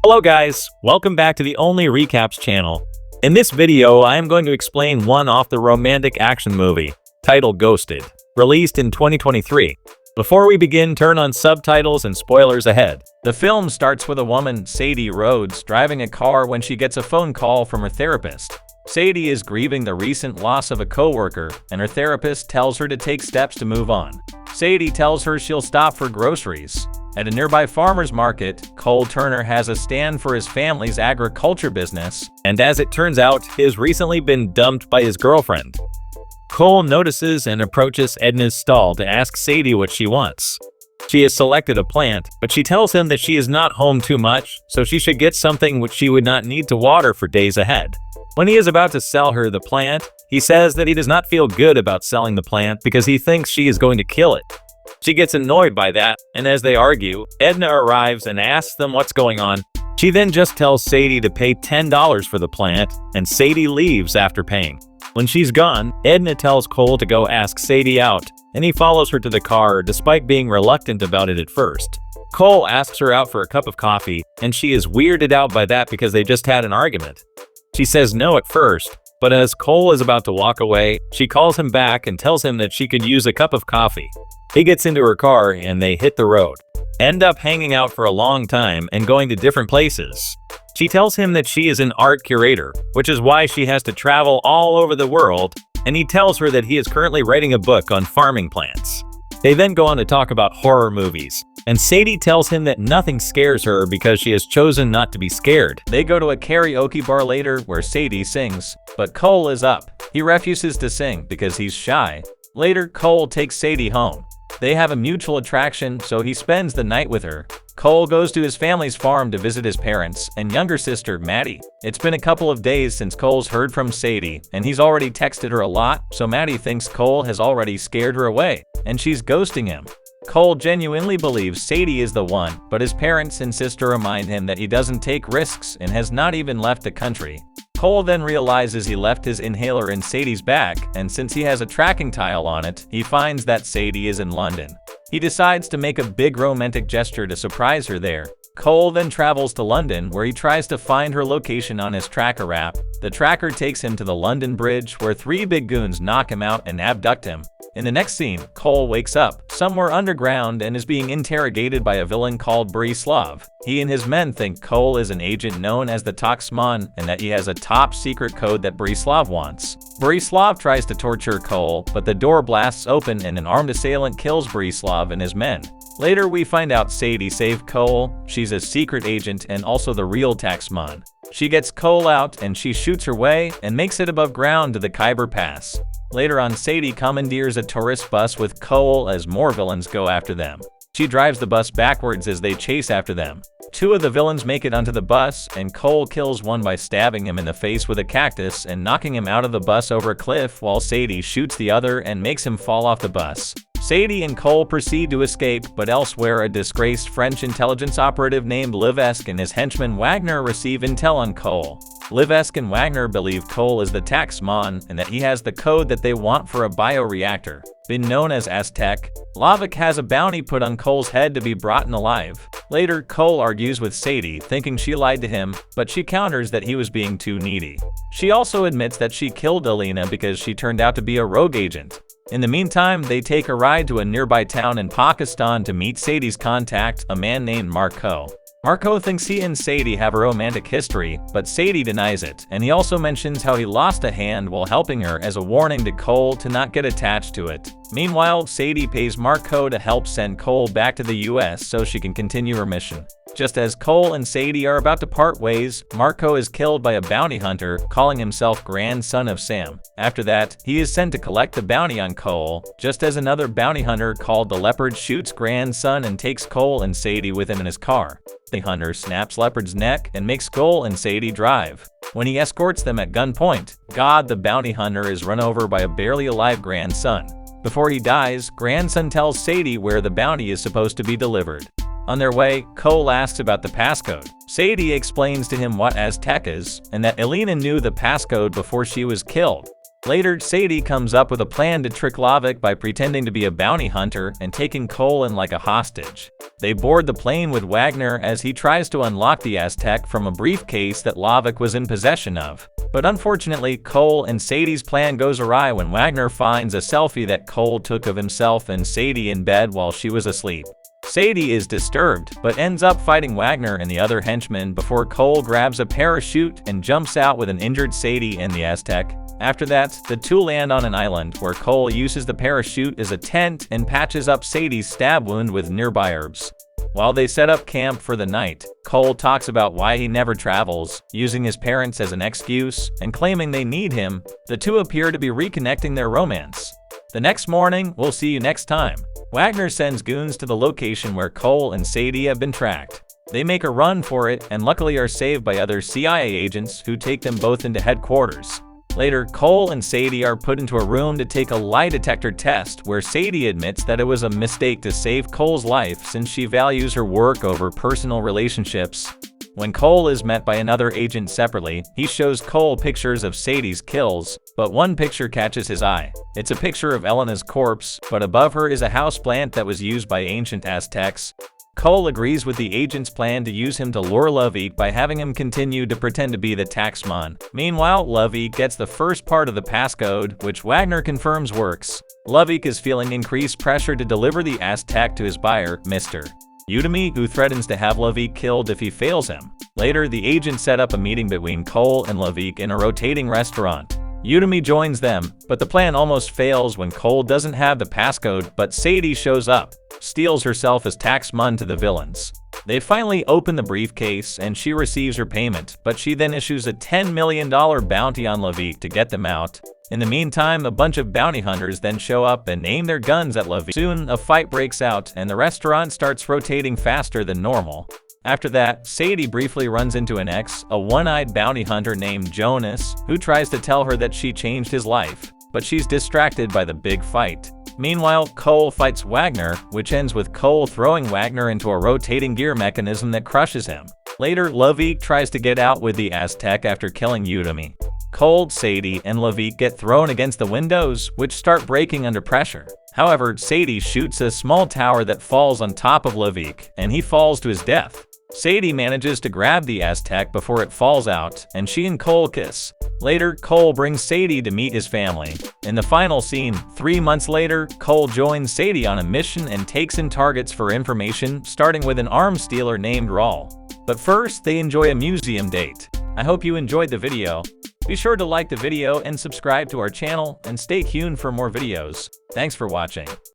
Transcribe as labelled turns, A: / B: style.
A: Hello guys, welcome back to the Only Recaps channel. In this video, I am going to explain one off the romantic action movie, titled Ghosted, released in 2023. Before we begin, turn on subtitles and spoilers ahead. The film starts with a woman, Sadie Rhodes, driving a car when she gets a phone call from her therapist. Sadie is grieving the recent loss of a co-worker, and her therapist tells her to take steps to move on. Sadie tells her she'll stop for groceries. At a nearby farmer's market, Cole Turner has a stand for his family's agriculture business, and as it turns out, he has recently been dumped by his girlfriend. Cole notices and approaches Edna's stall to ask Sadie what she wants. She has selected a plant, but she tells him that she is not home too much, so she should get something which she would not need to water for days ahead. When he is about to sell her the plant, he says that he does not feel good about selling the plant because he thinks she is going to kill it. She gets annoyed by that, and as they argue, Edna arrives and asks them what's going on. She then just tells Sadie to pay $10 for the plant, and Sadie leaves after paying. When she's gone, Edna tells Cole to go ask Sadie out, and he follows her to the car despite being reluctant about it at first. Cole asks her out for a cup of coffee, and she is weirded out by that because they just had an argument. She says no at first, but as Cole is about to walk away, she calls him back and tells him that she could use a cup of coffee. He gets into her car and they hit the road, end up hanging out for a long time and going to different places. She tells him that she is an art curator, which is why she has to travel all over the world, and he tells her that he is currently writing a book on farming plants. They then go on to talk about horror movies, and Sadie tells him that nothing scares her because she has chosen not to be scared. They go to a karaoke bar later where Sadie sings, but Cole is up. He refuses to sing because he's shy. Later, Cole takes Sadie home. They have a mutual attraction, so he spends the night with her. Cole goes to his family's farm to visit his parents and younger sister, Maddie. It's been a couple of days since Cole's heard from Sadie, and he's already texted her a lot, so Maddie thinks Cole has already scared her away, and she's ghosting him. Cole genuinely believes Sadie is the one, but his parents and sister remind him that he doesn't take risks and has not even left the country. Cole then realizes he left his inhaler in Sadie's bag, and since he has a tracking tile on it, he finds that Sadie is in London. He decides to make a big romantic gesture to surprise her there. Cole then travels to London, where he tries to find her location on his tracker app. The tracker takes him to the London Bridge, where 3 big goons knock him out and abduct him. In the next scene, Cole wakes up somewhere underground and is being interrogated by a villain called Betrayals. He and his men think Cole is an agent known as the Taxman and that he has a top secret code that Betrayals wants. Betrayals tries to torture Cole, but the door blasts open and an armed assailant kills Betrayals and his men. Later, we find out Sadie saved Cole. She's a secret agent and also the real Taxman. She gets Cole out and she shoots her way and makes it above ground to the Khyber Pass. Later on, Sadie commandeers a tourist bus with Cole as more villains go after them. She drives the bus backwards as they chase after them. 2 of the villains make it onto the bus, and Cole kills one by stabbing him in the face with a cactus and knocking him out of the bus over a cliff, while Sadie shoots the other and makes him fall off the bus. Sadie and Cole proceed to escape, but elsewhere a disgraced French intelligence operative named Levesque and his henchman Wagner receive intel on Cole. Levesque and Wagner believe Cole is the Taxman and that he has the code that they want for a bioreactor. Been known as Aztec, Levesque has a bounty put on Cole's head to be brought in alive. Later, Cole argues with Sadie, thinking she lied to him, but she counters that he was being too needy. She also admits that she killed Alina because she turned out to be a rogue agent. In the meantime, they take a ride to a nearby town in Pakistan to meet Sadie's contact, a man named Marco. Marco thinks he and Sadie have a romantic history, but Sadie denies it, and he also mentions how he lost a hand while helping her as a warning to Cole to not get attached to it. Meanwhile, Sadie pays Marco to help send Cole back to the US so she can continue her mission. Just as Cole and Sadie are about to part ways, Marco is killed by a bounty hunter, calling himself grandson of Sam. After that, he is sent to collect the bounty on Cole, just as another bounty hunter called the Leopard shoots grandson and takes Cole and Sadie with him in his car. The hunter snaps Leopard's neck and makes Cole and Sadie drive. When he escorts them at gunpoint, God the bounty hunter is run over by a barely alive grandson. Before he dies, grandson tells Sadie where the bounty is supposed to be delivered. On their way, Cole asks about the passcode. Sadie explains to him what Aztec is, and that Alina knew the passcode before she was killed. Later, Sadie comes up with a plan to trick Lovick by pretending to be a bounty hunter and taking Cole in like a hostage. They board the plane with Wagner as he tries to unlock the Aztec from a briefcase that Lovick was in possession of. But unfortunately, Cole and Sadie's plan goes awry when Wagner finds a selfie that Cole took of himself and Sadie in bed while she was asleep. Sadie is disturbed, but ends up fighting Wagner and the other henchmen before Cole grabs a parachute and jumps out with an injured Sadie and the Aztec. After that, the two land on an island where Cole uses the parachute as a tent and patches up Sadie's stab wound with nearby herbs. While they set up camp for the night, Cole talks about why he never travels, using his parents as an excuse, and claiming they need him. The two appear to be reconnecting their romance. The next morning, we'll see you next time. Wagner sends goons to the location where Cole and Sadie have been tracked. They make a run for it and luckily are saved by other CIA agents who take them both into headquarters. Later, Cole and Sadie are put into a room to take a lie detector test where Sadie admits that it was a mistake to save Cole's life since she values her work over personal relationships. When Cole is met by another agent separately, he shows Cole pictures of Sadie's kills, but one picture catches his eye. It's a picture of Elena's corpse, but above her is a houseplant that was used by ancient Aztecs. Cole agrees with the agent's plan to use him to lure Lovick by having him continue to pretend to be the Taxman. Meanwhile, Lovick gets the first part of the passcode, which Wagner confirms works. Lovick is feeling increased pressure to deliver the Aztec to his buyer, Mr. Udemy, who threatens to have Lovick killed if he fails him. Later, the agent set up a meeting between Cole and Lovick in a rotating restaurant. Udemy joins them, but the plan almost fails when Cole doesn't have the passcode, but Sadie shows up, steals herself as Taxman to the villains. They finally open the briefcase and she receives her payment, but she then issues a $10 million bounty on Lovick to get them out. In the meantime, a bunch of bounty hunters then show up and aim their guns at Lovick. Soon, a fight breaks out and the restaurant starts rotating faster than normal. After that, Sadie briefly runs into an ex, a one-eyed bounty hunter named Jonas, who tries to tell her that she changed his life, but she's distracted by the big fight. Meanwhile, Cole fights Wagner, which ends with Cole throwing Wagner into a rotating gear mechanism that crushes him. Later, Lovick tries to get out with the Aztec after killing Udemy. Cole, Sadie, and Lovick get thrown against the windows, which start breaking under pressure. However, Sadie shoots a small tower that falls on top of Lovick, and he falls to his death. Sadie manages to grab the Aztec before it falls out, and she and Cole kiss. Later, Cole brings Sadie to meet his family. In the final scene, 3 months later, Cole joins Sadie on a mission and takes in targets for information, starting with an arms dealer named Raul. But first, they enjoy a museum date. I hope you enjoyed the video. Be sure to like the video and subscribe to our channel, and stay tuned for more videos. Thanks for watching.